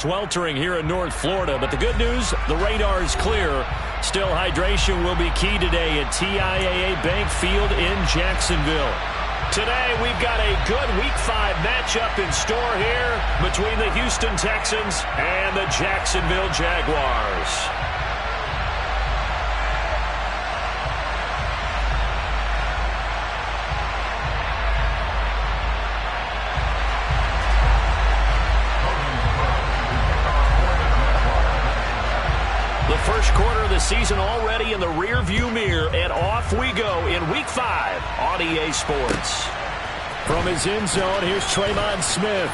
Sweltering here in North Florida, but the good news, the radar is clear. Still, hydration will be key today at TIAA Bank Field in Jacksonville. Today, we've got a good Week 5 matchup in store here between the Houston Texans and the Jacksonville Jaguars. First quarter of the season already in the rear-view mirror, and off we go in Week 5 on EA Sports. From his end zone, here's Tremon Smith.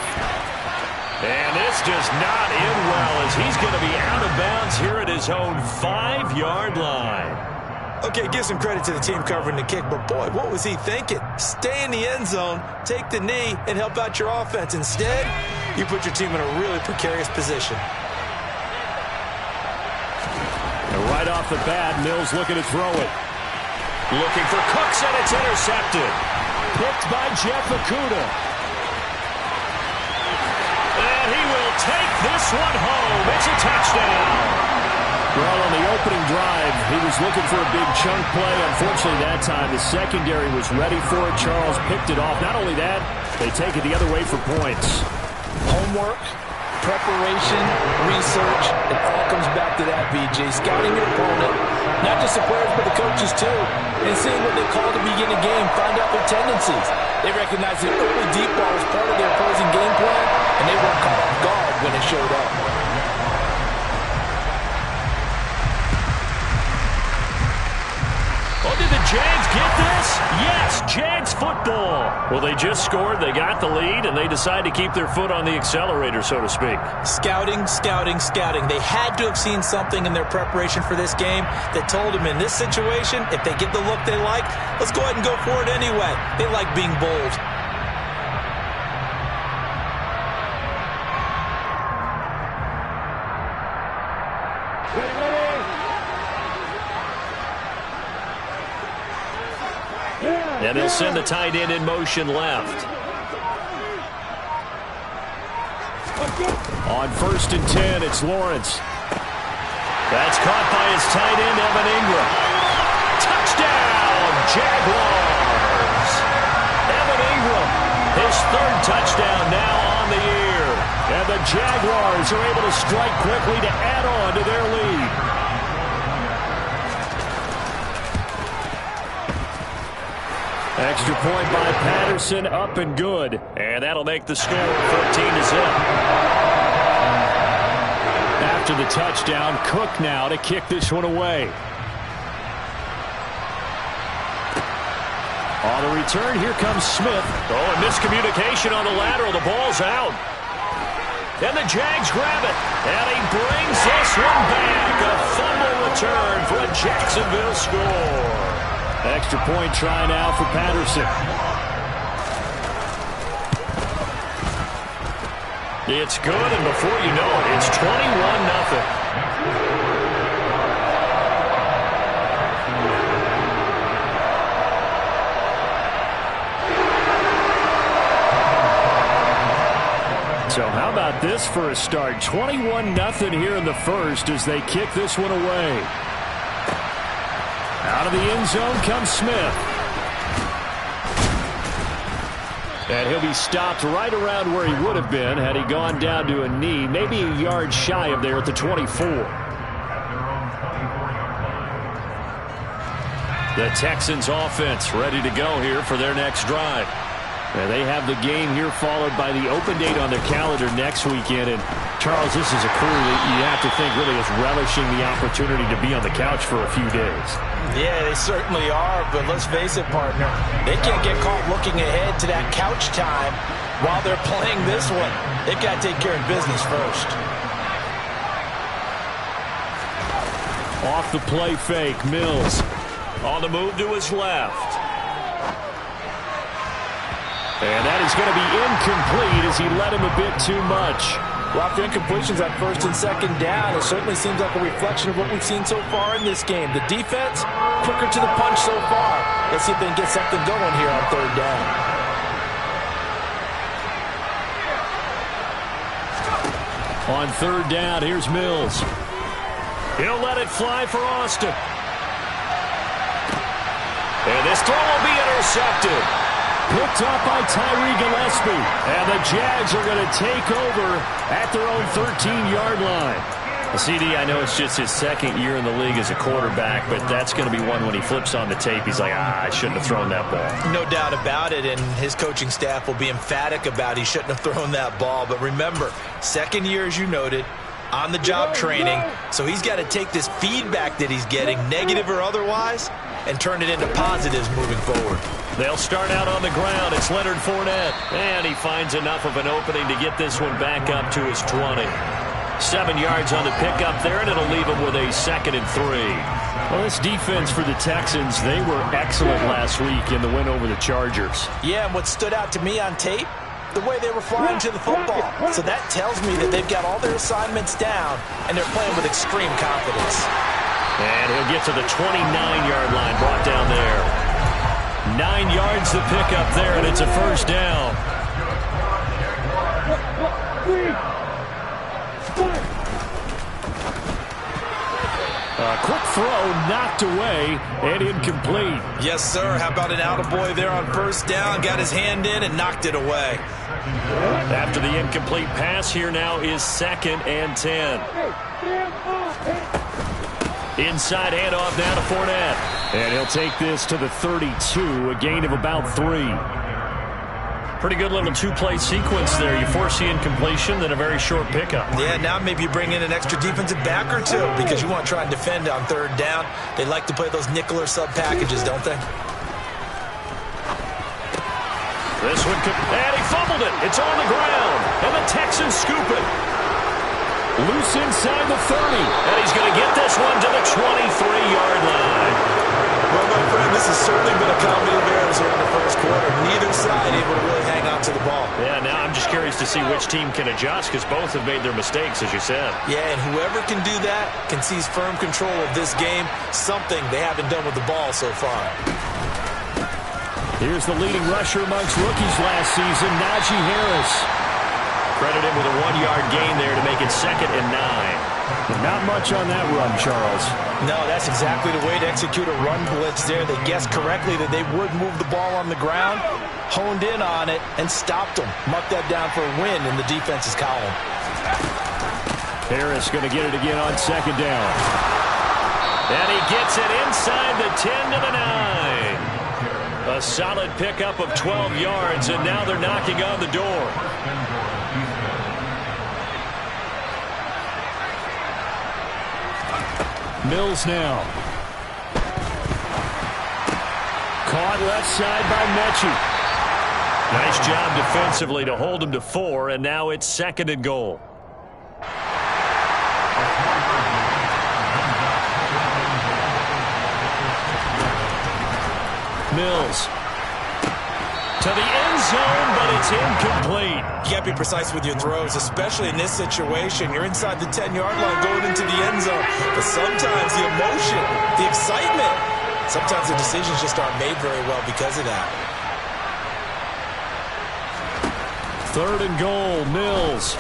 And this does not end well as he's going to be out of bounds here at his own 5-yard line. Okay, give some credit to the team covering the kick, but boy, what was he thinking? Stay in the end zone, take the knee, and help out your offense. Instead, you put your team in a really precarious position. Right off the bat, Mills looking to throw it. Looking for Cooks, and it's intercepted. Picked by Jeff Okudah. And he will take this one home. It's a touchdown. Well, on the opening drive, he was looking for a big chunk play. Unfortunately, that time, the secondary was ready for it. Charles picked it off. Not only that, they take it the other way for points. Homework, preparation, research, it all comes back to that, BJ. Scouting your opponent, not just the players, but the coaches too, and seeing what they call to begin a game, find out their tendencies. They recognize that early deep ball was part of their opposing game plan, and they weren't caught off guard when it showed up. Oh, did the Jags get this? Yes, Jags football. Well, they just scored, they got the lead, and they decide to keep their foot on the accelerator, so to speak. Scouting, scouting, scouting. They had to have seen something in their preparation for this game that told them in this situation, if they get the look they like, let's go ahead and go for it anyway. They like being bold. And they'll send the tight end in motion left. On 1st and 10, it's Lawrence. That's caught by his tight end, Evan Ingram. Touchdown, Jaguars! Evan Ingram, his 3rd touchdown now on the year. And the Jaguars are able to strike quickly to add on to their lead. Extra point by Patterson, up and good. And that'll make the score 14-0. After the touchdown, Cook now to kick this one away. On the return, here comes Smith. Oh, and miscommunication on the lateral. The ball's out. And the Jags grab it. And he brings this one back. A fumble return for a Jacksonville score. Extra point try now for Patterson. It's good, and before you know it, it's 21-0. So how about this for a start? 21-0 here in the first as they kick this one away. Out of the end zone comes Smith. And he'll be stopped right around where he would have been had he gone down to a knee, maybe a yard shy of there at the 24. The Texans offense ready to go here for their next drive. And they have the game here followed by the open date on their calendar next weekend. And Charles, this is a crew that you have to think really is relishing the opportunity to be on the couch for a few days. Yeah, they certainly are, but let's face it, partner. They can't get caught looking ahead to that couch time while they're playing this one. They've got to take care of business first. Off the play fake, Mills. On the move to his left. And that is going to be incomplete as he led him a bit too much. Well, after incompletions at 1st and 2nd down, it certainly seems like a reflection of what we've seen so far in this game. The defense, quicker to the punch so far. Let's see if they can get something going here on 3rd down. On third down, here's Mills. He'll let it fly for Austin. And this throw will be intercepted. Picked up by Tyree Gillespie. And the Jags are going to take over at their own 13-yard line. CD, I know it's just his second year in the league as a quarterback, but that's going to be one when he flips on the tape. He's like, I shouldn't have thrown that ball. No doubt about it, and his coaching staff will be emphatic about he shouldn't have thrown that ball. But remember, second year, as you noted, on-the-job training, so he's got to take this feedback that he's getting, negative or otherwise, and turn it into positives moving forward. They'll start out on the ground. It's Leonard Fournette, and he finds enough of an opening to get this one back up to his 20. 7 yards on the pickup there, and it'll leave him with a 2nd and 3. Well, this defense for the Texans, they were excellent last week in the win over the Chargers. Yeah, and what stood out to me on tape, the way they were flying to the football. So that tells me that they've got all their assignments down, and they're playing with extreme confidence. And he'll get to the 29-yard line, brought down there. 9 yards to pick up there, and it's a first down. A quick throw knocked away and incomplete. Yes, sir. How about an attaboy there on first down? Got his hand in and knocked it away. After the incomplete pass, here now is 2nd and 10. Inside handoff now to Fournette. And he'll take this to the 32, a gain of about 3. Pretty good little two-play sequence there. You force the incompletion, then a very short pickup. Yeah, now maybe you bring in an extra defensive back or two because you want to try and defend on third down. They like to play those nickel or sub packages, don't they? This one could, and he fumbled it. It's on the ground, and the Texans scoop it. Loose inside the 30, and he's going to get this one to the 23-yard line. Well, my friend, this has certainly been a comedy of errors here in the first quarter. Neither side able to really hang on to the ball. Yeah, now I'm just curious to see which team can adjust because both have made their mistakes, as you said. Yeah, and whoever can do that can seize firm control of this game, something they haven't done with the ball so far. Here's the leading rusher amongst rookies last season, Najee Harris. Credit him with a 1-yard gain there to make it 2nd and 9. Not much on that run, Charles. No, that's exactly the way to execute a run blitz there. They guessed correctly that they would move the ball on the ground, honed in on it, and stopped them. Marked that down for a win in the defense's column. Harris going to get it again on 2nd down. And he gets it inside the 10 to the 9. A solid pickup of 12 yards, and now they're knocking on the door. Mills now. Caught left side by Mechie. Nice job defensively to hold him to 4, and now it's 2nd and goal. Mills. To the end zone, but it's incomplete. You got to be precise with your throws, especially in this situation. You're inside the 10-yard line going into the end zone. But sometimes the emotion, the excitement, sometimes the decisions just aren't made very well because of that. 3rd and goal, Mills.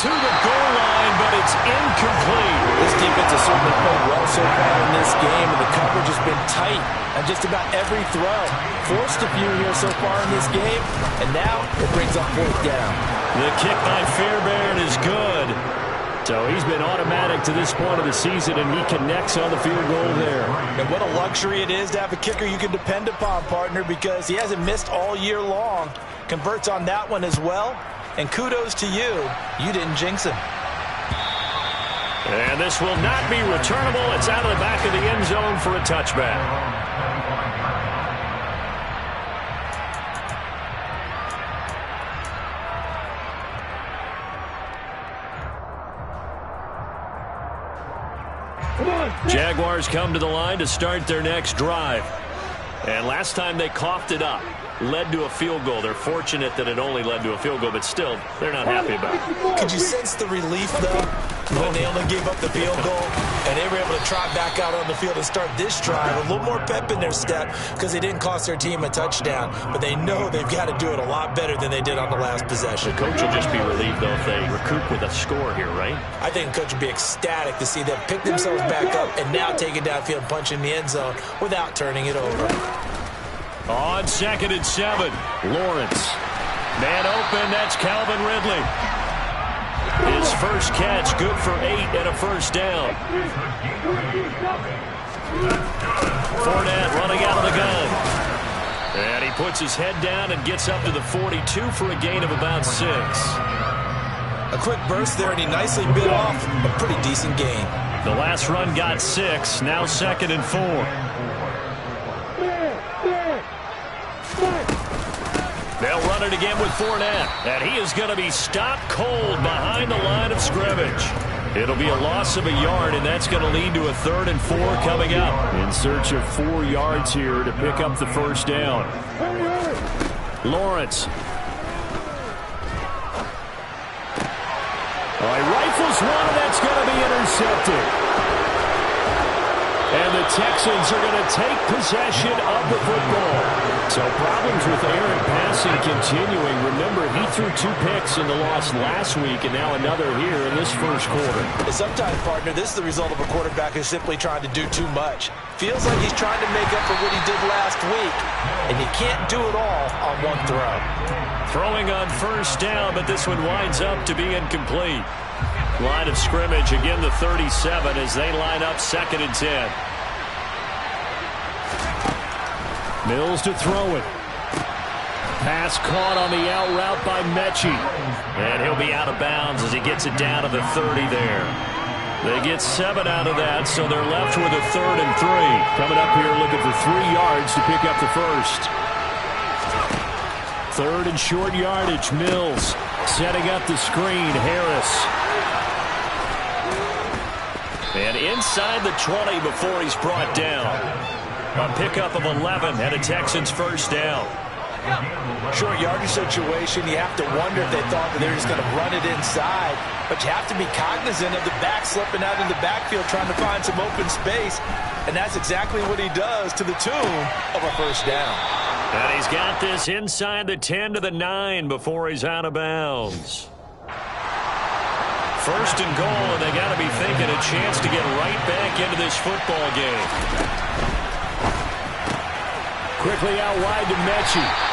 To the goal line, but it's incomplete. This defense has certainly played well so far in this game, and the coverage has been tight on just about every throw. Forced a few here so far in this game, and now it brings up 4th down. The kick by Fairbairn is good. So he's been automatic to this point of the season, and he connects on the field goal there. And what a luxury it is to have a kicker you can depend upon, partner, because he hasn't missed all year long. Converts on that one as well. And kudos to you. You didn't jinx him. And this will not be returnable. It's out of the back of the end zone for a touchback. Jaguars come to the line to start their next drive. And last time they coughed it up. Led to a field goal. They're fortunate that it only led to a field goal, but still, they're not happy about it. Could you sense the relief, though? When they only gave up the field goal, and they were able to trot back out on the field and start this drive, a little more pep in their step because they didn't cost their team a touchdown. But they know they've got to do it a lot better than they did on the last possession. The coach will just be relieved, though, if they recoup with a score here, right? I think the coach would be ecstatic to see them pick themselves back up and now take it downfield and punch in the end zone without turning it over. On 2nd and 7, Lawrence. Man open, that's Calvin Ridley. His first catch, good for 8 and a first down. Fournette running out of the gun. And he puts his head down and gets up to the 42 for a gain of about 6. A quick burst there, and he nicely bit off a pretty decent gain. The last run got 6, now 2nd and 4. They'll run it again with Fournette, and he is going to be stopped cold behind the line of scrimmage. It'll be a loss of a yard, and that's going to lead to a 3rd and 4 coming up. In search of 4 yards here to pick up the first down. Lawrence. He rifles one, and that's going to be intercepted. And the Texans are going to take possession of the football. So problems with errant passing continuing. Remember, he threw 2 picks in the loss last week, and now another here in this first quarter. Sometimes, partner, this is the result of a quarterback who's simply trying to do too much. Feels like he's trying to make up for what he did last week, and you can't do it all on one throw. Throwing on first down, but this one winds up to be incomplete. Line of scrimmage, again the 37 as they line up 2nd and 10. Mills to throw it. Pass caught on the out route by Mechie. And he'll be out of bounds as he gets it down to the 30 there. They get 7 out of that, so they're left with a 3rd and 3. Coming up here looking for 3 yards to pick up the first. 3rd and short yardage. Mills setting up the screen. Harris. And inside the 20 before he's brought down. A pickup of 11 and a Texans first down. Short yardage situation, you have to wonder if they thought that they're just going to run it inside. But you have to be cognizant of the back slipping out in the backfield trying to find some open space. And that's exactly what he does to the tune of a first down. And he's got this inside the 10 to the 9 before he's out of bounds. First and goal, and they got to be thinking a chance to get right back into this football game. Quickly out wide to Mechie.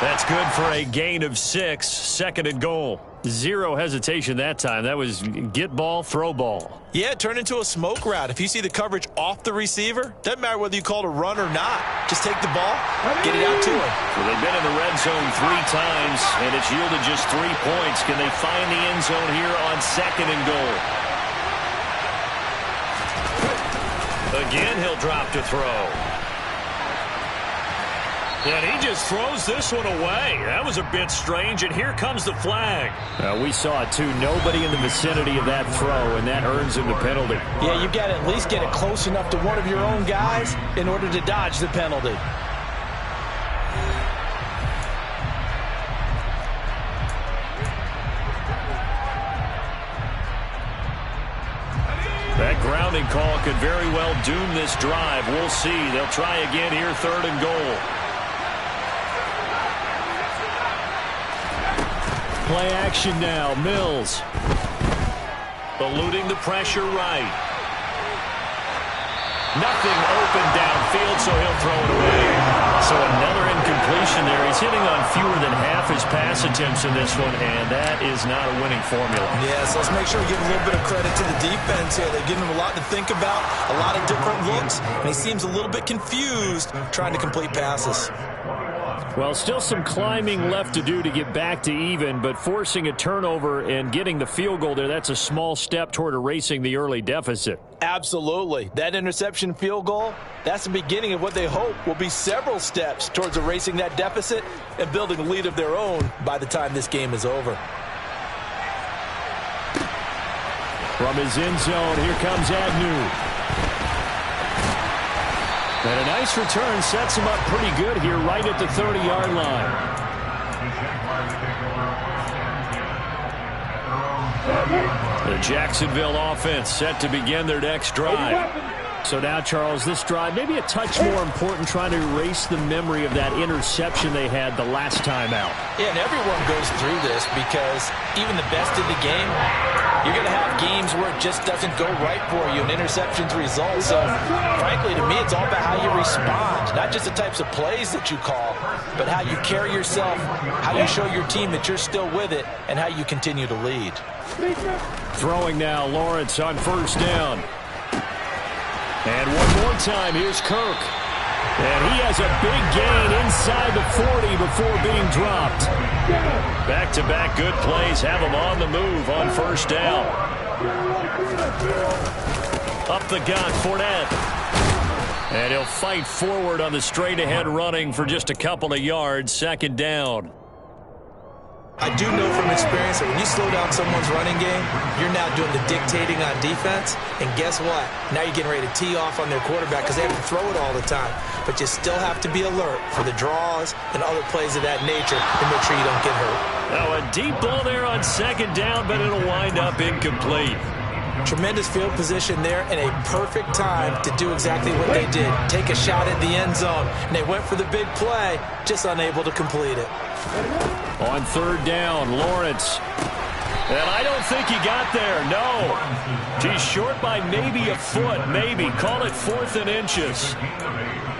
That's good for a gain of 6. 2nd and goal. 0 hesitation that time. That was get ball, throw ball. Yeah, turn into a smoke route. If you see the coverage off the receiver, doesn't matter whether you call it a run or not. Just take the ball, get it out to him. So they've been in the red zone 3 times, and it's yielded just 3 points. Can they find the end zone here on 2nd and goal? Again, he'll drop to throw. And he just throws this one away. That was a bit strange, and here comes the flag. We saw it, too. Nobody in the vicinity of that throw, and that earns him the penalty. Yeah, you've got to at least get it close enough to one of your own guys in order to dodge the penalty. That grounding call could very well doom this drive. We'll see. They'll try again here, 3rd and goal. Play action now. Mills. Eluding the pressure right. Nothing open downfield, so he'll throw it away. So another incompletion there. He's hitting on fewer than half his pass attempts in this one, and that is not a winning formula. Yes, let's make sure we give a little bit of credit to the defense here. They're giving him a lot to think about, a lot of different looks, and he seems a little bit confused trying to complete passes. Well, still some climbing left to do to get back to even, but forcing a turnover and getting the field goal there, that's a small step toward erasing the early deficit. Absolutely. That interception field goal, that's the beginning of what they hope will be several steps towards erasing that deficit and building a lead of their own by the time this game is over. From his end zone, here comes Agnew. And a nice return sets him up pretty good here right at the 30-yard line. The Jacksonville offense set to begin their next drive. So now, Charles, this drive maybe a touch more important, trying to erase the memory of that interception they had the last time out. Yeah, and everyone goes through this because even the best in the game, you're going to have games where it just doesn't go right for you and interceptions result. So, frankly, to me, it's all about how you respond, not just the types of plays that you call, but how you carry yourself, how you show your team that you're still with it, and how you continue to lead. Throwing now, Lawrence on first down. And one more time, here's Kirk. And he has a big gain inside the 40 before being dropped. Back-to-back good plays have him on the move on first down. Up the gut, Fournette. And he'll fight forward on the straight-ahead running for just a couple of yards, second down. I do know from experience that when you slow down someone's running game, you're now doing the dictating on defense. And guess what? Now you're getting ready to tee off on their quarterback because they have to throw it all the time. But you still have to be alert for the draws and other plays of that nature to make sure you don't get hurt. Now a deep ball there on second down, but it'll wind up incomplete. Tremendous field position there and a perfect time to do exactly what they did. Take a shot at the end zone. And they went for the big play, just unable to complete it. On third down, Lawrence. And I don't think he got there, no. He's short by maybe a foot, maybe. Call it 4th and inches.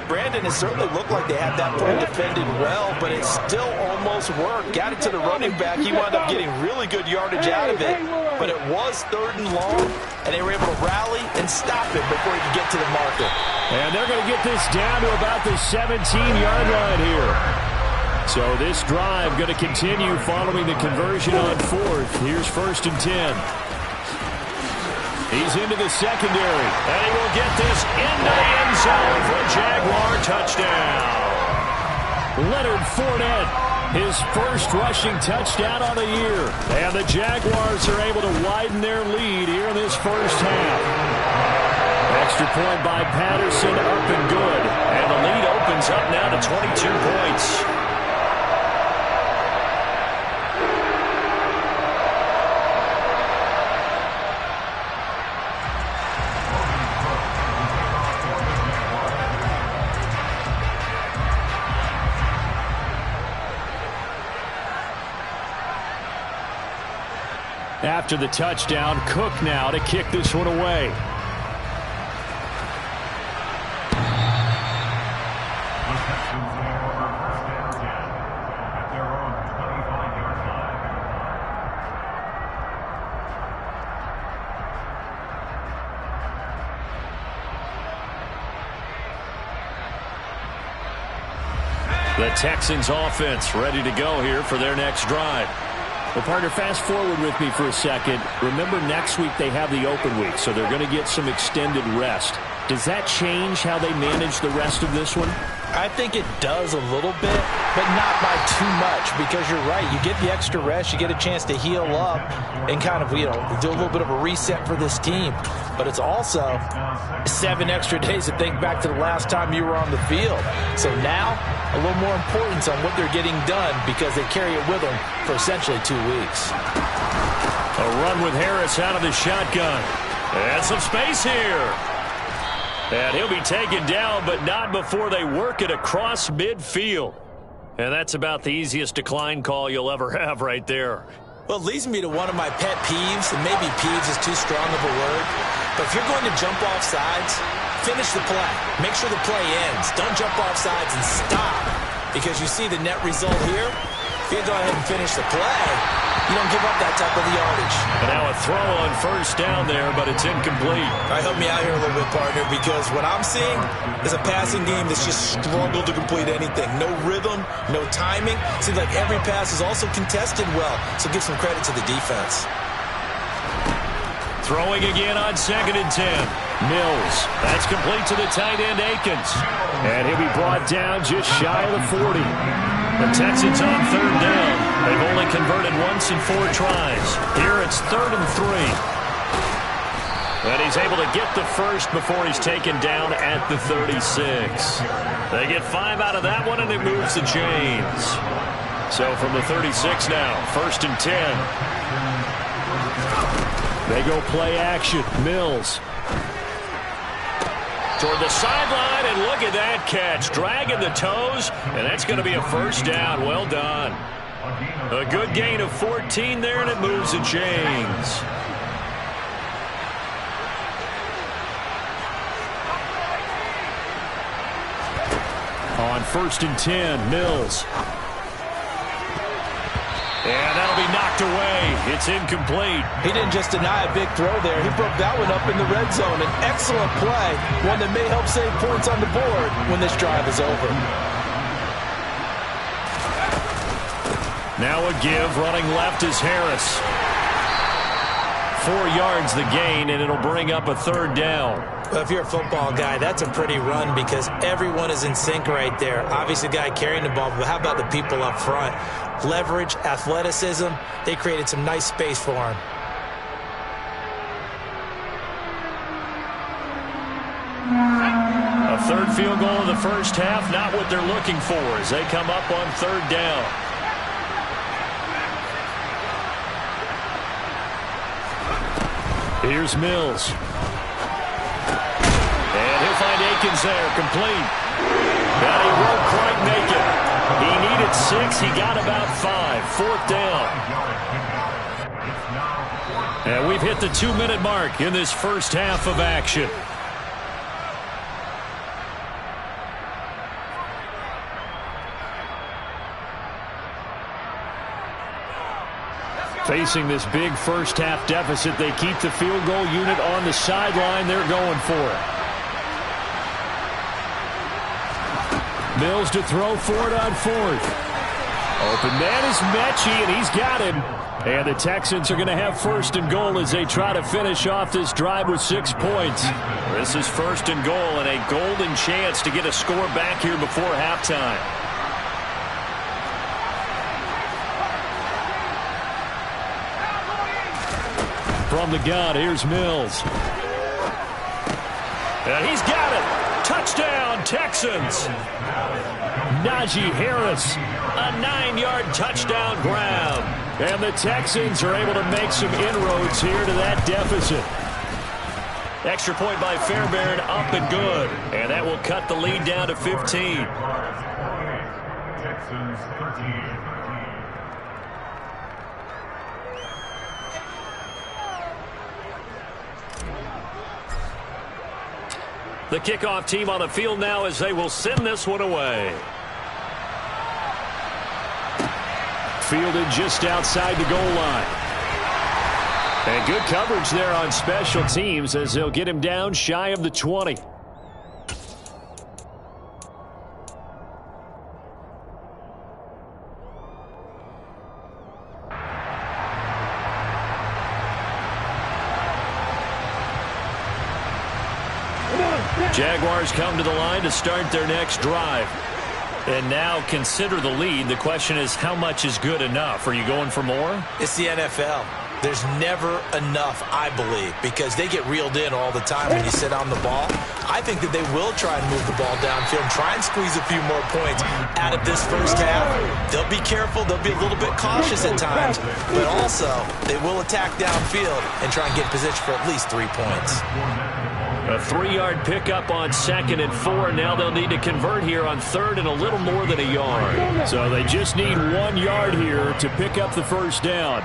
Brandon, it certainly looked like they had that play defended well, but it still almost worked. Got it to the running back. He wound up getting really good yardage out of it, but it was 3rd and long, and they were able to rally and stop it before he could get to the marker. And they're going to get this down to about the 17-yard line here. So this drive going to continue following the conversion on 4th. Here's 1st and 10. He's into the secondary, and he will get this into the end zone for a Jaguar touchdown. Leonard Fournette, his first rushing touchdown on the year. And the Jaguars are able to widen their lead here in this first half. Extra point by Patterson, up and good. And the lead opens up now to 22 points. After the touchdown, Cook now to kick this one away. The Texans offense ready to go here for their next drive. Well, partner, fast forward with me for a second. Remember, next week they have the open week, so they're going to get some extended rest. Does that change how they manage the rest of this one? I think it does a little bit, but not by too much, because you're right. You get the extra rest, you get a chance to heal up and kind of, do a little bit of a reset for this team. But it's also 7 extra days to think back to the last time you were on the field. So now, a little more importance on what they're getting done because they carry it with them for essentially 2 weeks. A run with Harris out of the shotgun. And some space here. And he'll be taken down, but not before they work it across midfield. And that's about the easiest decline call you'll ever have right there. Well, it leads me to one of my pet peeves, and maybe peeves is too strong of a word. But if you're going to jump off sides, finish the play. Make sure the play ends. Don't jump off sides and stop. Because you see the net result here. If you go ahead and finish the play, you don't give up that type of yardage. And now a throw on first down there, but it's incomplete. All right, help me out here a little bit, partner, because what I'm seeing is a passing game that's just struggled to complete anything. No rhythm, no timing. Seems like every pass is also contested well, so give some credit to the defense. Throwing again on 2nd and 10. Mills. That's complete to the tight end, Akins. And he'll be brought down just shy of the 40. The Texans on 3rd down. They've only converted once in 4 tries. Here it's 3rd and 3. And he's able to get the first before he's taken down at the 36. They get 5 out of that one, and it moves the chains. So from the 36 now, 1st and 10. They go play action. Mills. Toward the sideline, and look at that catch. Dragging the toes, and that's going to be a first down. Well done. A good gain of 14 there, and it moves the chains. On 1st and 10, Mills. And that'll be knocked away. It's incomplete. He didn't just deny a big throw there. He broke that one up in the red zone. An excellent play, one that may help save points on the board when this drive is over. Now a give. Running left is Harris. 4 yards the gain, and it'll bring up a 3rd down. Well, if you're a football guy, that's a pretty run because everyone is in sync right there. Obviously, the guy carrying the ball, but how about the people up front? Leverage, athleticism, they created some nice space for him. A 3rd field goal in the first half, not what they're looking for as they come up on 3rd down. Here's Mills. And he'll find Akins there, complete. And he won't quite make it. He needed 6. He got about 5. 4th down. And we've hit the 2-minute mark in this first half of action. Facing this big first half deficit, they keep the field goal unit on the sideline. They're going for it. Mills to throw for it on 4th. Open man is Mechie, and he's got him. And the Texans are going to have 1st and goal as they try to finish off this drive with 6 points. This is 1st and goal and a golden chance to get a score back here before halftime. From the gun, here's Mills. And he's got it. Touchdown, Texans. Najee Harris, a 9-yard touchdown grab. And the Texans are able to make some inroads here to that deficit. Extra point by Fairbairn, up and good. And that will cut the lead down to 15. Texans 13. The kickoff team on the field now as they will send this one away. Fielded just outside the goal line. And good coverage there on special teams as they'll get him down shy of the 20. Jaguars come to the line to start their next drive. And now consider the lead. The question is, how much is good enough? Are you going for more? It's the NFL. There's never enough, I believe, because they get reeled in all the time when you sit on the ball. I think that they will try and move the ball downfield, try and squeeze a few more points out of this first half. They'll be careful. They'll be a little bit cautious at times, but also they will attack downfield and try and get position for at least 3 points. A 3-yard pickup on 2nd and 4. Now they'll need to convert here on 3rd and a little more than a yard. So they just need 1 yard here to pick up the first down.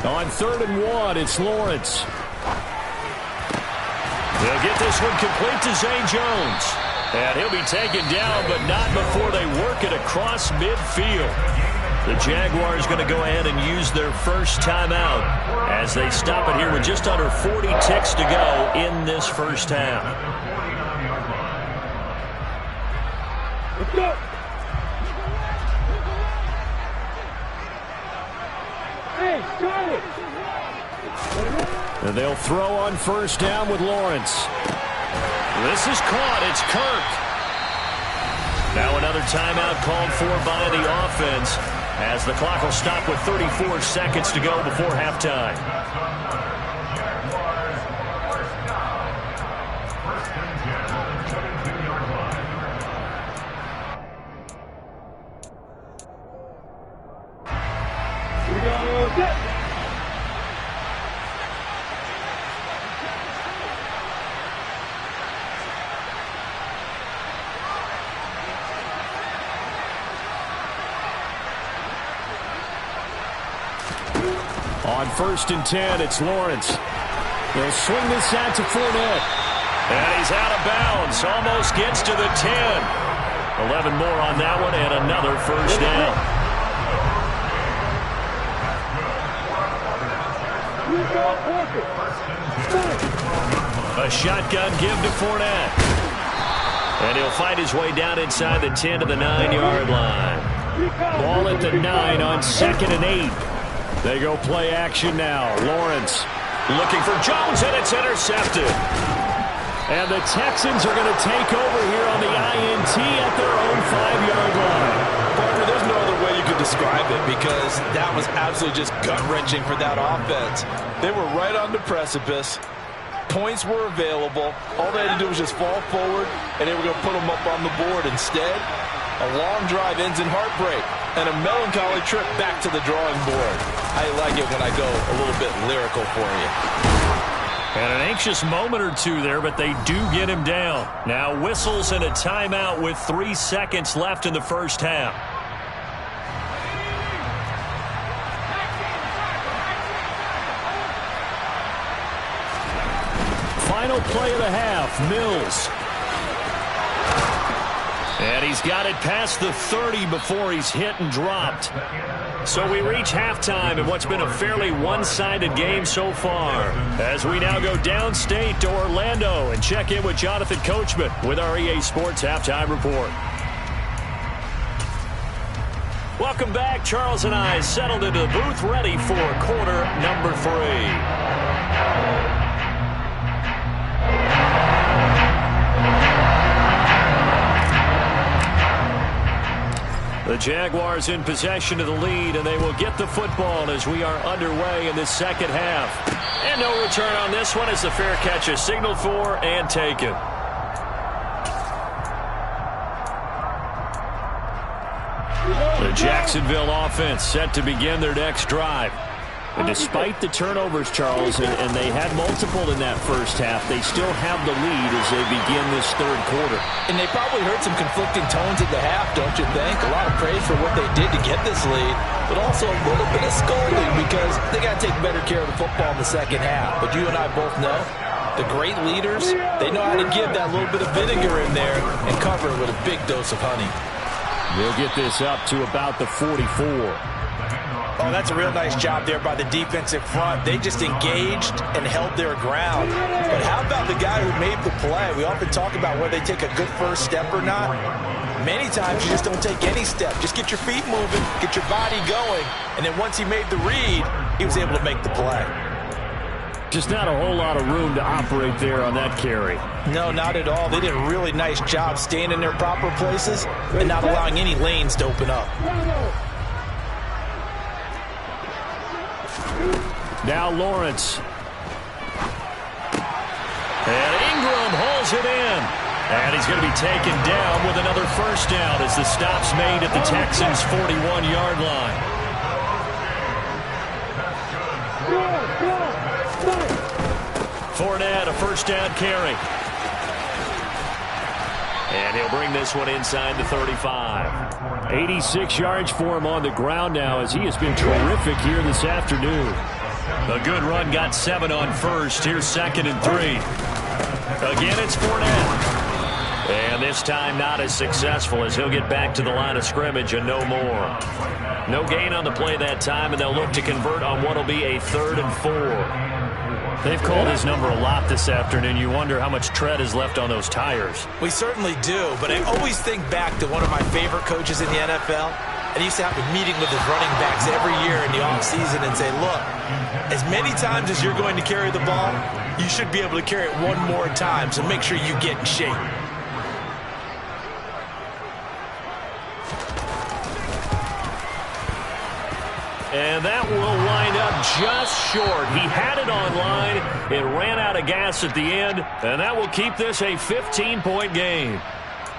On 3rd and 1, it's Lawrence. They'll get this one complete to Zay Jones. And he'll be taken down, but not before they work it across midfield. The Jaguars going to go ahead and use their first timeout as they stop it here with just under 40 ticks to go in this first half. Let's go. Hey, Charlie. And they'll throw on 1st down with Lawrence. This is caught. It's Kirk. Now another timeout called for by the offense, as the clock will stop with 34 seconds to go before halftime. On 1st and 10, it's Lawrence. He'll swing this out to Fournette. And he's out of bounds. Almost gets to the 10. 11 more on that one and another first down. A shotgun give to Fournette. And he'll fight his way down inside the 10 to the 9-yard line. Ball at the 9 on 2nd and 8. They go play action now. Lawrence looking for Jones, and it's intercepted. And the Texans are going to take over here on the INT at their own 5-yard line. Parker, there's no other way you could describe it because that was absolutely just gut-wrenching for that offense. They were right on the precipice. Points were available. All they had to do was just fall forward, and they were going to put them up on the board. Instead, a long drive ends in heartbreak and a melancholy trip back to the drawing board. I like it when I go a little bit lyrical for you. And an anxious moment or two there, but they do get him down. Now whistles and a timeout with 3 seconds left in the first half. Final play of the half, Mills. And he's got it past the 30 before he's hit and dropped. So we reach halftime in what's been a fairly one-sided game so far. As we now go downstate to Orlando and check in with Jonathan Coachman with our EA Sports Halftime Report. Welcome back. Charles and I settled into the booth ready for quarter number 3. The Jaguars in possession of the lead, and they will get the football as we are underway in this second half. And no return on this one as the fair catch is signaled for and taken. The Jacksonville offense set to begin their next drive. And despite the turnovers, Charles, and they had multiple in that first half, they still have the lead as they begin this third quarter. And they probably heard some conflicting tones at the half, don't you think? A lot of praise for what they did to get this lead, but also a little bit of scolding because they got to take better care of the football in the second half. But you and I both know the great leaders, they know how to give that little bit of vinegar in there and cover it with a big dose of honey. We'll get this up to about the 44. Oh, that's a real nice job there by the defensive front. They just engaged and held their ground. But how about the guy who made the play? We often talk about whether they take a good first step or not. Many times you just don't take any step. Just get your feet moving, get your body going, and then once he made the read, he was able to make the play. Just not a whole lot of room to operate there on that carry. No, not at all. They did a really nice job staying in their proper places and not allowing any lanes to open up. Now Lawrence. And Ingram holds it in. And he's going to be taken down with another first down as the stop's made at the Texans' 41-yard line. Fournette, a first down carry. And he'll bring this one inside the 35. 86 yards for him on the ground now as he has been terrific here this afternoon. A good run, got 7 on first. Here's 2nd and 3. Again, it's Fournette. And this time not as successful as he'll get back to the line of scrimmage and no more. No gain on the play that time, and they'll look to convert on what will be a 3rd and 4. They've called his number a lot this afternoon. You wonder how much tread is left on those tires. We certainly do, but I always think back to one of my favorite coaches in the NFL. And he used to have a meeting with his running backs every year in the offseason and say, look, as many times as you're going to carry the ball, you should be able to carry it one more time, so make sure you get in shape. And that will wind up just short. He had it on line. It ran out of gas at the end, and that will keep this a 15-point game.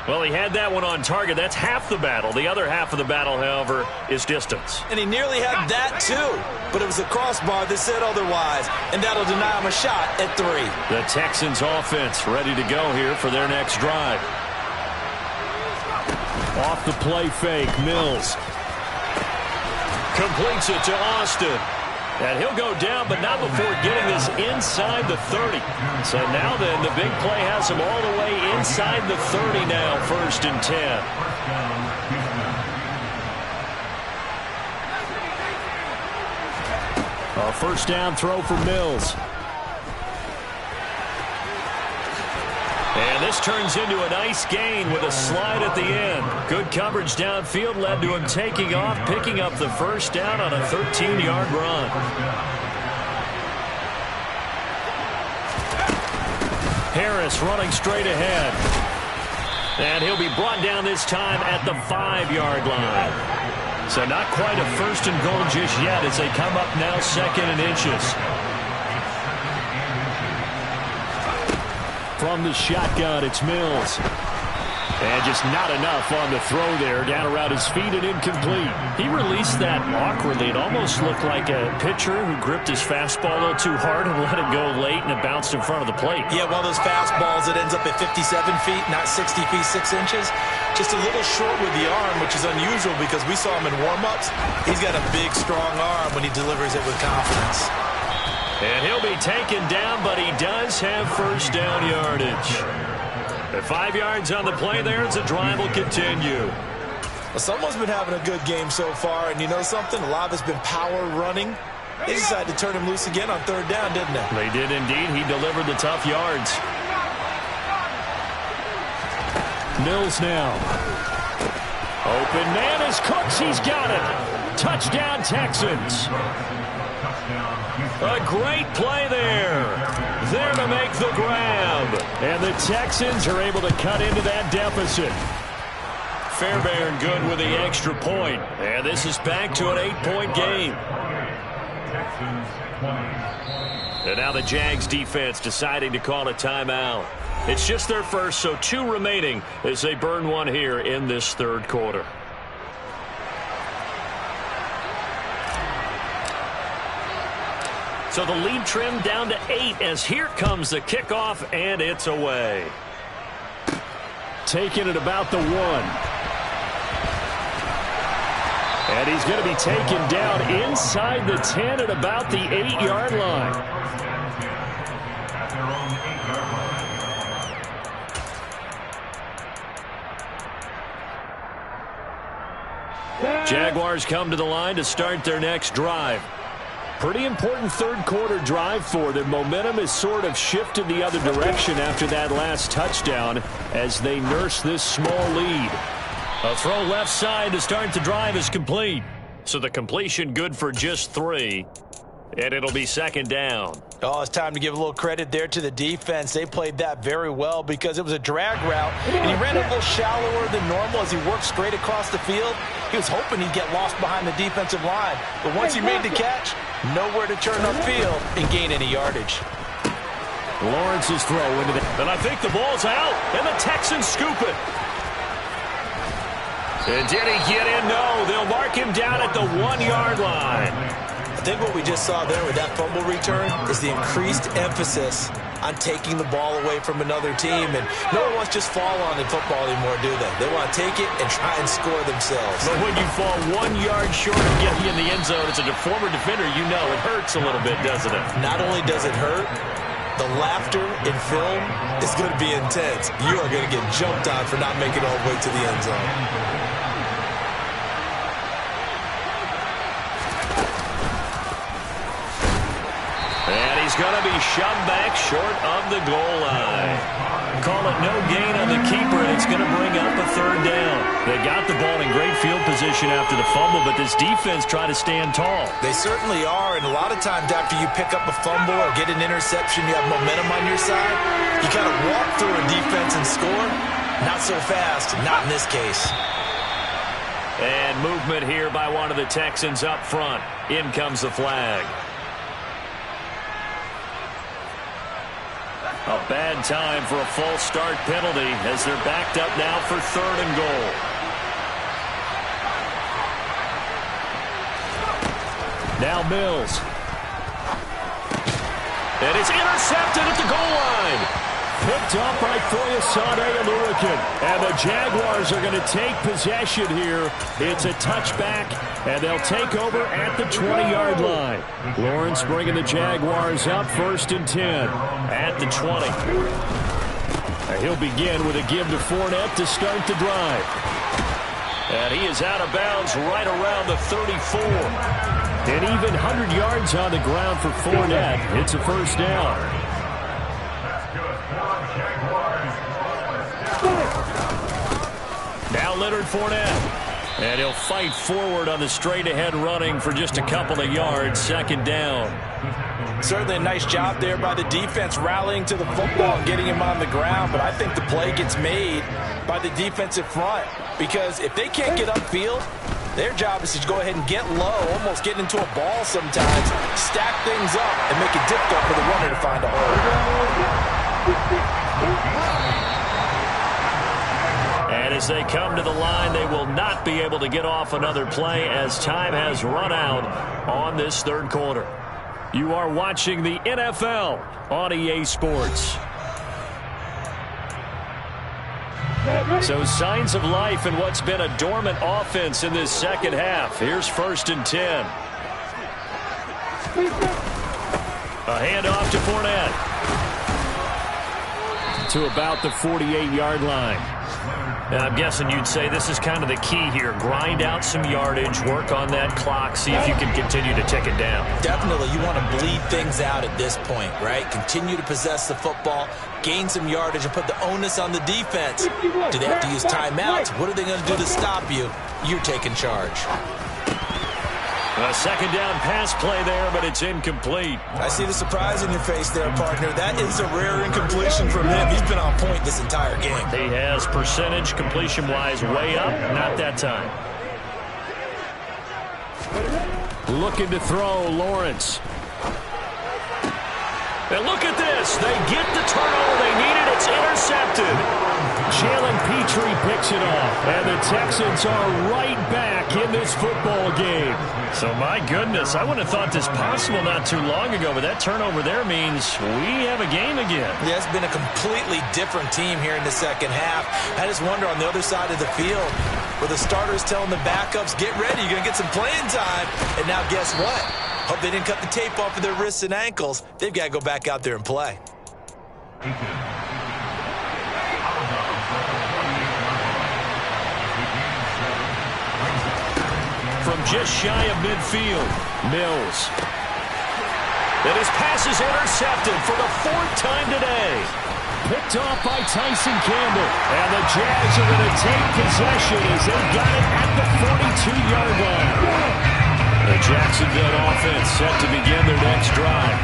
Well, he had that one on target. That's half the battle. The other half of the battle, however, is distance. And he nearly had that, too. But it was a crossbar that said otherwise, and that'll deny him a shot at 3. The Texans offense ready to go here for their next drive. Off the play fake, Mills. Completes it to Austin. And he'll go down, but not before getting this inside the 30. So now then, the big play has him all the way inside the 30 now, 1st and 10. A first down throw for Mills. And this turns into a nice gain with a slide at the end. Good coverage downfield led to him taking off, picking up the first down on a 13-yard run. Harris running straight ahead. And he'll be brought down this time at the 5-yard line. So not quite a 1st and goal just yet as they come up now 2nd and inches. From the shotgun, it's Mills. And just not enough on the throw there. Down around his feet and incomplete. He released that awkwardly. It almost looked like a pitcher who gripped his fastball a little too hard and let it go late, and it bounced in front of the plate. Yeah, one of those fastballs that ends up at 57 feet, not 60 feet, 6 inches. Just a little short with the arm, which is unusual because we saw him in warm-ups. He's got a big, strong arm when he delivers it with confidence. And he'll be taken down, but he does have first down yardage. At 5 yards on the play there, as the drive will continue. Well, someone's been having a good game so far, and you know something? A lot of it's been power running. They decided to turn him loose again on 3rd down, didn't they? They did indeed. He delivered the tough yards. Mills now. Open man is Cooks. He's got it. Touchdown, Texans. A great play there. There to make the grab. And the Texans are able to cut into that deficit. Fairbairn good with the extra point. And this is back to an 8-point game. And now the Jags defense deciding to call a timeout. It's just their first, so 2 remaining as they burn one here in this 3rd quarter. So the lead trimmed down to 8 as here comes the kickoff, and it's away. Taking it about the 1. And he's going to be taken down inside the 10 at about the 8-yard line. Jaguars come to the line to start their next drive. Pretty important 3rd quarter drive for them. Momentum has sort of shifted the other direction after that last touchdown as they nurse this small lead. A throw left side to start the drive is complete. So the completion good for just 3. And it'll be 2nd down. Oh, it's time to give a little credit there to the defense. They played that very well because it was a drag route, and he ran a little shallower than normal as he worked straight across the field. He was hoping he'd get lost behind the defensive line, but once he made the catch, nowhere to turn upfield and gain any yardage. Lawrence's throw into the... And I think the ball's out, and the Texans scoop it. And did he get in? No, they'll mark him down at the 1-yard line. I think what we just saw there with that fumble return is the increased emphasis on taking the ball away from another team. And no one wants to just fall on in football anymore, do they? They want to take it and try and score themselves. But when you fall 1 yard short of getting in the end zone as a former defender, you know it hurts a little bit, doesn't it? Not only does it hurt, the laughter in film is going to be intense. You are going to get jumped on for not making it all the way to the end zone. He's going to be shoved back short of the goal line. Call it no gain on the keeper, and it's going to bring up a 3rd down. They got the ball in great field position after the fumble, but this defense tried to stand tall. They certainly are, and a lot of times after you pick up a fumble or get an interception, you have momentum on your side. You kind of walk through a defense and score. Not so fast, not in this case. And movement here by one of the Texans up front. In comes the flag. A bad time for a false start penalty as they're backed up now for 3rd and goal. Now Mills. And it's intercepted at the goal line. Picked up by Foyesade Aluakin. And the Jaguars are going to take possession here. It's a touchback, and they'll take over at the 20-yard line. Lawrence bringing the Jaguars up 1st and 10 at the 20. He'll begin with a give to Fournette to start the drive. And he is out of bounds right around the 34. And even 100 yards on the ground for Fournette. It's a first down. Now Leonard Fournette. And he'll fight forward on the straight-ahead running for just a couple of yards. 2nd down. Certainly a nice job there by the defense rallying to the football and getting him on the ground. But I think the play gets made by the defensive front. Because if they can't get upfield, their job is to go ahead and get low, almost get into a ball sometimes, stack things up, and make it difficult for the runner to find a hole. And as they come to the line, they will not be able to get off another play as time has run out on this 3rd quarter. You are watching the NFL on EA Sports. So signs of life in what's been a dormant offense in this 2nd half. Here's 1st and 10. A handoff to Fournette. To about the 48-yard line. And I'm guessing you'd say this is kind of the key here. Grind out some yardage, work on that clock, see if you can continue to tick it down. Definitely, you want to bleed things out at this point, right? Continue to possess the football, gain some yardage, and put the onus on the defense. Do they have to use timeouts? What are they going to do to stop you? You're taking charge. A 2nd down pass play there, but it's incomplete. I see the surprise in your face there, partner. That is a rare incompletion from him. He's been on point this entire game. He has percentage completion-wise way up. Not that time. Looking to throw, Lawrence. And look at this. They get the turnover they needed. It's intercepted. Jalen Petrie picks it off. And the Texans are right back in this football game. So, my goodness, I wouldn't have thought this possible not too long ago, but that turnover there means we have a game again. Yeah, it's been a completely different team here in the 2nd half. I just wonder on the other side of the field, where the starters telling the backups, get ready, you're going to get some playing time. And now guess what? Hope they didn't cut the tape off of their wrists and ankles. They've got to go back out there and play. From just shy of midfield, Mills. And his pass is intercepted for the 4th time today. Picked off by Tyson Campbell. And the Jags are going to take possession as they got it at the 42-yard line. The Jacksonville offense set to begin their next drive.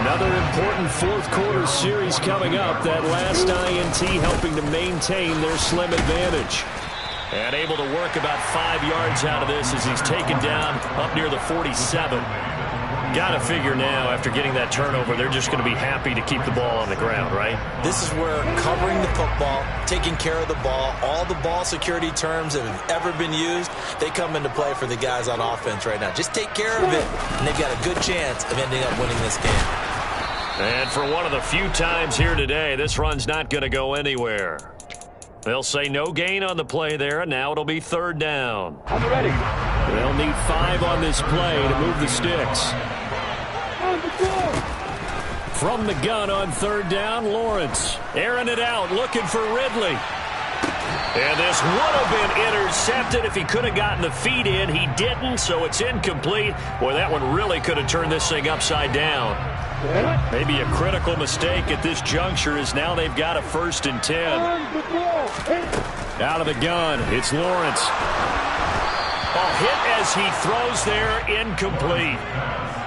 Another important 4th quarter series coming up. That last INT helping to maintain their slim advantage. And able to work about 5 yards out of this as he's taken down up near the 47. Got to figure now, after getting that turnover, they're just going to be happy to keep the ball on the ground, right? This is where covering the football, taking care of the ball, all the ball security terms that have ever been used, they come into play for the guys on offense right now. Just take care of it, and they've got a good chance of ending up winning this game. And for one of the few times here today, this run's not going to go anywhere. They'll say no gain on the play there, and now it'll be 3rd down. I'm ready. They'll need 5 on this play to move the sticks. From the gun on 3rd down, Lawrence. Airing it out, looking for Ridley. And this would have been intercepted if he could have gotten the feet in. He didn't, so it's incomplete. Boy, that one really could have turned this thing upside down. Maybe a critical mistake at this juncture is now they've got a 1st and 10. Out of the gun, it's Lawrence. A hit as he throws there, incomplete.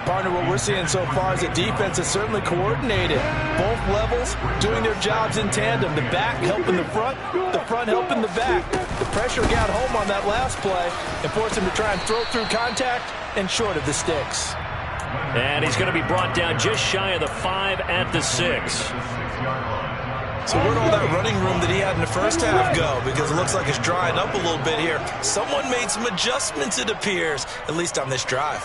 Partner, what we're seeing so far is the defense is certainly coordinated. Both levels doing their jobs in tandem. The back helping the front helping the back. The pressure got home on that last play and forced him to try and throw through contact and short of the sticks. And he's going to be brought down just shy of the 5 at the 6. So where'd all that running room that he had in the first half go? Because it looks like it's drying up a little bit here. Someone made some adjustments, it appears, at least on this drive.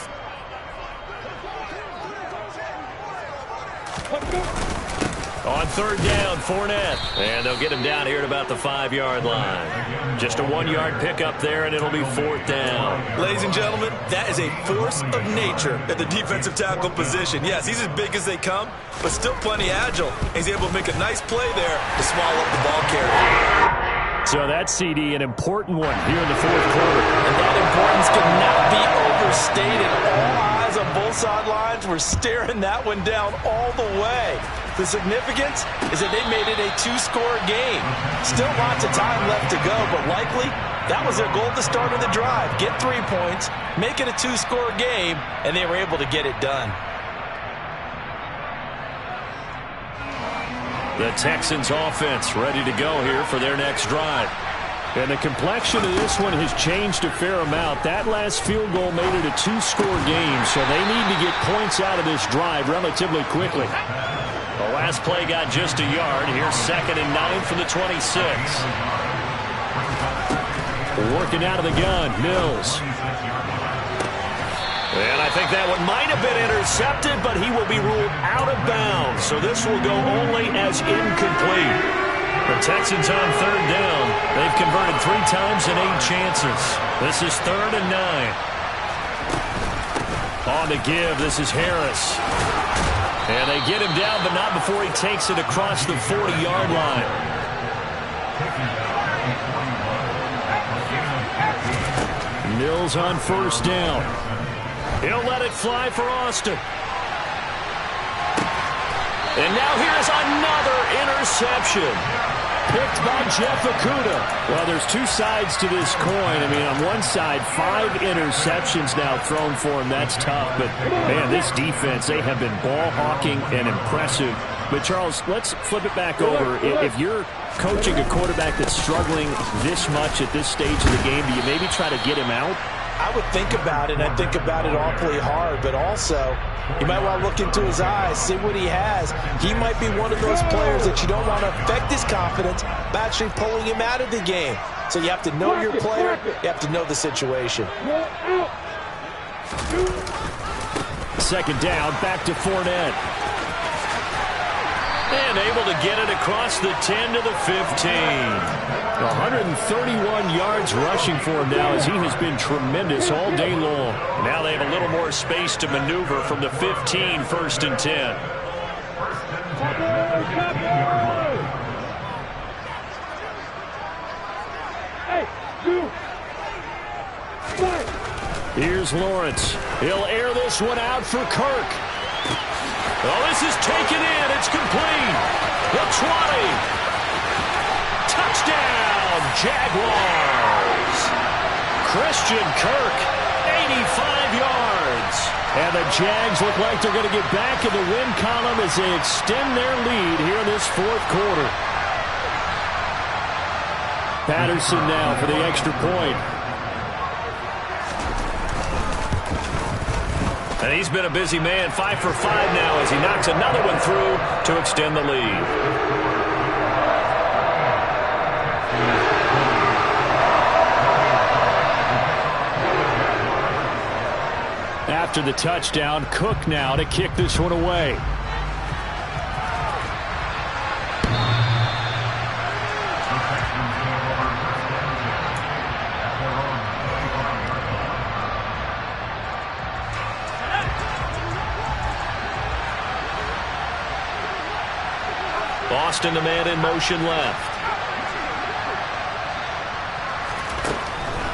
On third down, Fournette. And they'll get him down here at about the 5-yard line. Just a 1-yard pickup there, and it'll be fourth down. Ladies and gentlemen, that is a force of nature at the defensive tackle position. Yes, he's as big as they come, but still plenty agile. He's able to make a nice play there to swallow up the ball carrier. So that CD, an important one here in the fourth quarter. And that importance cannot be overstated. All eyes on both sidelines were staring that one down all the way. The significance is that they made it a 2-score game. Still lots of time left to go, but likely that was their goal at the start of the drive. Get 3 points, make it a 2-score game, and they were able to get it done. The Texans offense ready to go here for their next drive. And the complexion of this one has changed a fair amount. That last field goal made it a 2-score game, so they need to get points out of this drive relatively quickly. The last play got just a yard. Here's 2nd and 9 from the 26. Working out of the gun, Mills. And I think that one might have been intercepted, but he will be ruled out of bounds. So this will go only as incomplete. The Texans on third down. They've converted 3 times in 8 chances. This is 3rd and 9. On the give, this is Harris. And they get him down, but not before he takes it across the 40-yard line. Mills on first down. He'll let it fly for Austin. And now here's another interception. Picked by Jeff Okudah. Well, there's 2 sides to this coin. I mean, on one side, 5 interceptions now thrown for him. That's tough. But, man, this defense, they have been ball hawking and impressive. But, Charles, let's flip it back over. If you're coaching a quarterback that's struggling this much at this stage of the game, do you maybe try to get him out? I would think about it, and I think about it awfully hard, but also you might want to look into his eyes, see what he has. He might be one of those players that you don't want to affect his confidence by actually pulling him out of the game. So you have to know your player, you have to know the situation. 2nd down, back to Fournette. And able to get it across the 10 to the 15. 131 yards rushing for him now as he has been tremendous all day long. Now they have a little more space to maneuver from the 15, 1st and 10. Here's Lawrence. He'll air this one out for Kirk. Oh, this is taken in. It's complete. The 20. Touchdown, Jaguars. Christian Kirk, 85 yards. And the Jags look like they're going to get back in the win column as they extend their lead here in this 4th quarter. Patterson now for the extra point. And he's been a busy man, 5 for 5 now as he knocks another one through to extend the lead. After the touchdown, Cook now to kick this one away. Austin, the man in motion left.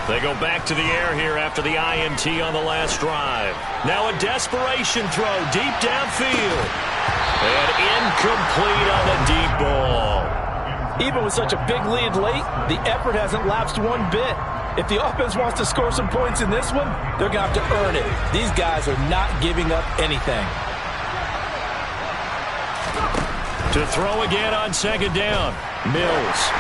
They go back to the air here after the INT on the last drive. Now a desperation throw deep downfield. And incomplete on the deep ball. Even with such a big lead late, the effort hasn't lapsed one bit. If the offense wants to score some points in this one, they're going to have to earn it. These guys are not giving up anything. To throw again on 2nd down, Mills.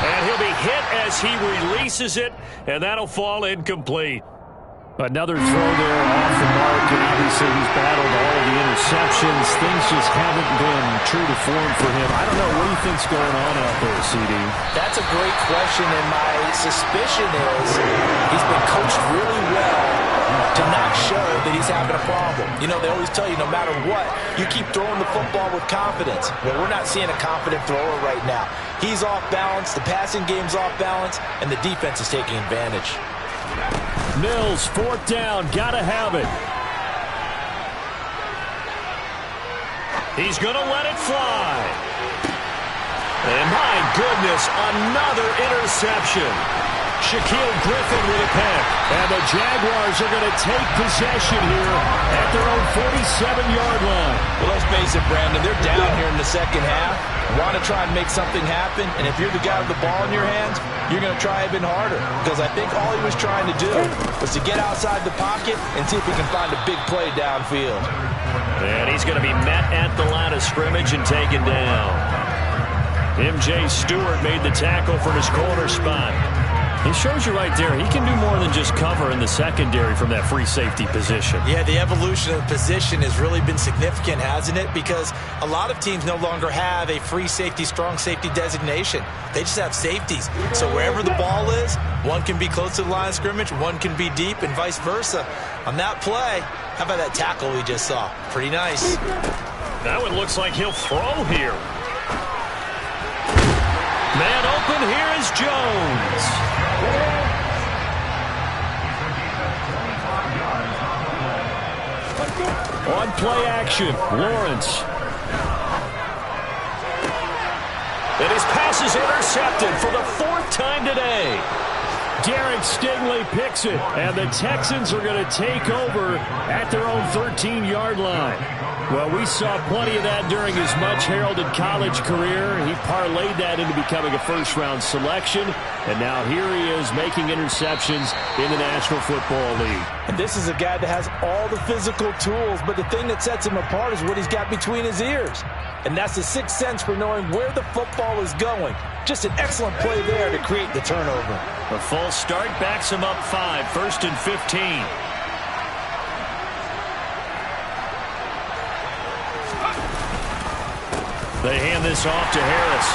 And he'll be hit as he releases it, and that'll fall incomplete. Another throw there off the mark, and obviously he's battled all of the interceptions. Things just haven't been true to form for him. I don't know. What do you think's going on out there, CD? That's a great question, and my suspicion is he's been coached really well to not show that he's having a problem. You know, they always tell you no matter what, you keep throwing the football with confidence. Well, we're not seeing a confident thrower right now. He's off balance, the passing game's off balance, and the defense is taking advantage. Mills, fourth down, gotta have it. He's gonna let it fly. And my goodness, another interception. Shaquille Griffin with a pick. And the Jaguars are going to take possession here at their own 47-yard line. Well, let's face it, Brandon, they're down here in the second half. Want to try and make something happen, and if you're the guy with the ball in your hands, you're going to try even harder. Because I think all he was trying to do was to get outside the pocket and see if he can find a big play downfield. And he's going to be met at the line of scrimmage and taken down. M.J. Stewart made the tackle from his corner spot. He shows you right there, he can do more than just cover in the secondary from that free safety position. Yeah, the evolution of the position has really been significant, hasn't it? Because a lot of teams no longer have a free safety, strong safety designation. They just have safeties. So wherever the ball is, one can be close to the line of scrimmage, one can be deep, and vice versa. On that play, how about that tackle we just saw? Pretty nice. That one looks like he'll throw here. Man open, here is Jones. On play action, Lawrence. And his pass is intercepted for the fourth time today. Derek Stingley picks it, and the Texans are going to take over at their own 13-yard line. Well, we saw plenty of that during his much-heralded college career. He parlayed that into becoming a first-round selection, and now here he is making interceptions in the National Football League. And this is a guy that has all the physical tools, but the thing that sets him apart is what he's got between his ears. And that's the sixth sense for knowing where the football is going. Just an excellent play there to create the turnover. A false start backs him up 5, 1st and 15. They hand this off to Harris.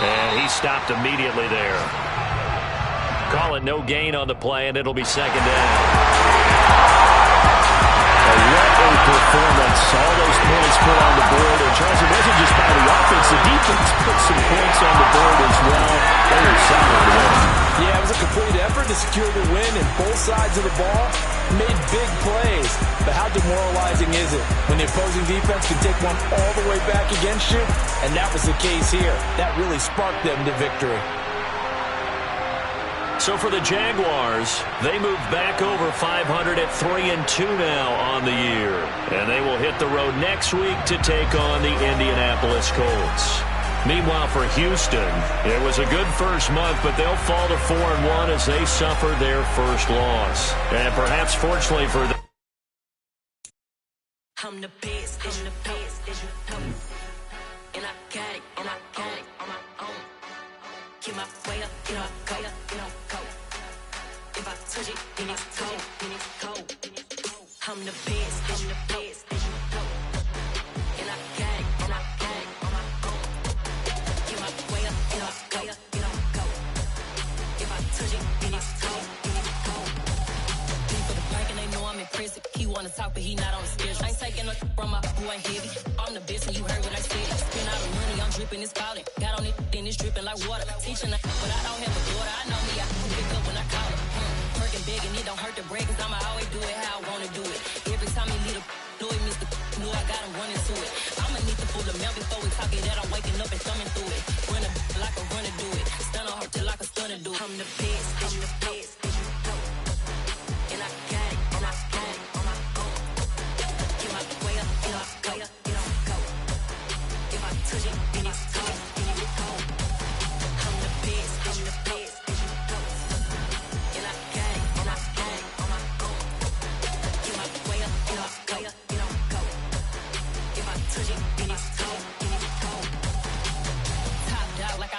And he stopped immediately there. Call it no gain on the play, and it'll be second down. What a performance. All those points put on the board. And Charles, it wasn't just by the offense. The defense put some points on the board as well. They were solid today. Yeah, it was a complete effort to secure the win, and both sides of the ball made big plays. But how demoralizing is it when the opposing defense can take one all the way back against you? And that was the case here. That really sparked them to victory. So for the Jaguars, they move back over 500 at 3-2 now on the year. And they will hit the road next week to take on the Indianapolis Colts. Meanwhile, for Houston, it was a good first month, but they'll fall to 4-1 as they suffer their first loss. And perhaps fortunately for them, I'm the best, I'm the best, and I got it, and I got it on my own. Keep my way up, you know, go, you know, go. If I touch it, then it's cold, then it's cold. I'm the best, I'm the best, and I got it, and I got it on my own. Keep my way up, you know, go, you know, go. If I touch it, then it's cold, then it's cold. For the prank and they know I'm impressive. He wanna talk, but he not on the schedule. I ain't taking no from my boy heavy. I'm the best, and you heard what I said. Spend all the money, I'm dripping, it's falling. Got on it, then it's dripping like water. Teaching her, but I don't have a daughter. I know me, I can pick up when I call her. Working big, and it don't hurt to break, cause I'ma always do it how I wanna do it. Every time he lead a Louis, Mr. Knew I got him running to it. I'ma need to pull the mail before we talk it that I'm waking up and thumbing through it. Run a like a runner do it. Stun on her till like a stunner do it. I'm the best, I'm the best. And I got it, and I got it on my own. Get my way up, you know, go, you know, go. If I touch it,